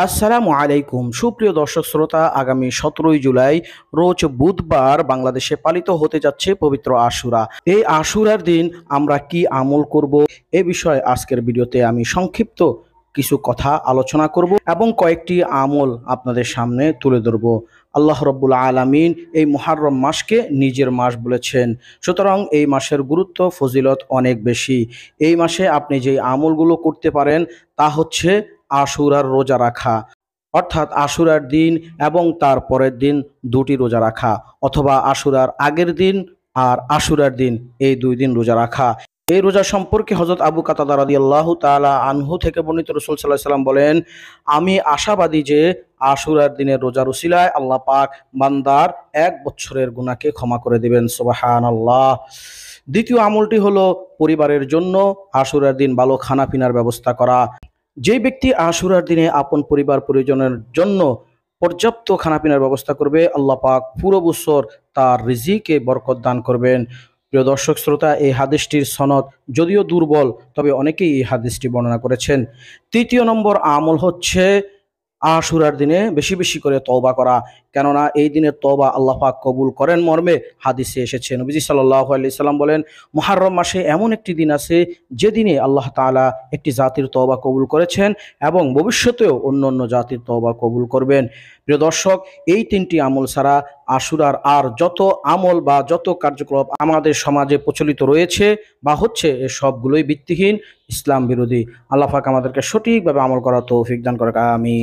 আসসালামু আলাইকুম সুপ্রিয় দর্শক শ্রোতা, আগামী 17ই জুলাই রোজ বুধবার বাংলাদেশে পালিত হতে যাচ্ছে পবিত্র আশুরা। এই আশুরার দিন আমরা কি আমল করব এ বিষয়ে আজকের ভিডিওতে আমি সংক্ষিপ্ত কিছু কথা আলোচনা করব এবং কয়েকটি আমল আপনাদের সামনে তুলে ধরব। আল্লাহ রব্বুল আলামিন এই মুহররম মাসকে নিজের মাস বলেছেন, সুতরাং এই মাসের গুরুত্ব ফজিলত অনেক বেশি। এই মাসে আপনি যে আমলগুলো করতে পারেন তা হচ্ছে আশুরার রোজা রাখা, অর্থাৎ আশুরার দিন এবং তার পরের দিন দুটি রোজা রাখা, অথবা আশুরার আগের দিন আর আশুরার দিন এই দুই দিন রোজা রাখা। এই রোজা সম্পর্কে হযরত আবু কাতাদা রাদিয়াল্লাহু তাআলা আনহু থেকে বর্ণিত, রাসূল সাল্লাল্লাহু আলাইহি সাল্লাম বলেন, আমি আশাবাদী যে আশুরার দিনের রোজার উসিলায় আল্লাহ পাক বান্দার 1 বছরের গুনাহকে ক্ষমা করে দিবেন। সুবহানাল্লাহ। দ্বিতীয় আমলটি হলো পরিবারের জন্য আশুরার দিন ভালো খানা পিনার ব্যবস্থা করা। যে ব্যক্তি আশুরার দিনে আপন পরিবার পরিজনের জন্য পর্যাপ্ত খানাপিনার ব্যবস্থা করবে, আল্লাহ পাক পুরো বছর তার রিজিকে বরকত দান করবেন। প্রিয় দর্শক শ্রোতা, এই হাদিসটির সনদ যদিও দুর্বল, তবে অনেকেই এই হাদিসটি বর্ণনা করেছেন। তৃতীয় নম্বর আমল হচ্ছে আশুরার দিনে বেশি বেশি করে তওবা করা, কেননা এই দিনের তওবা আল্লাহ পাক কবুল করেন মর্মে হাদিসে এসেছে। নবীজি সাল্লাল্লাহু আলাইহি সাল্লাম বলেন, মুহররম মাসে এমন একটি দিন আছে যে দিনে আল্লাহ তাআলা একটি জাতির তওবা কবুল করেছেন এবং ভবিষ্যতেও অন্য অন্য জাতির তওবা কবুল করবেন। প্রিয় দর্শক, এই তিনটি আমল ছাড়া আশুরার আর যত আমল বা যত কার্যকলাপ আমাদের সমাজে প্রচলিত রয়েছে বা হচ্ছে, এ সবগুলোই ভিত্তিহীন, ইসলাম বিরোধী। আল্লাহ পাক আমাদেরকে সঠিকভাবে আমল করার তৌফিক দান করে। আমিন।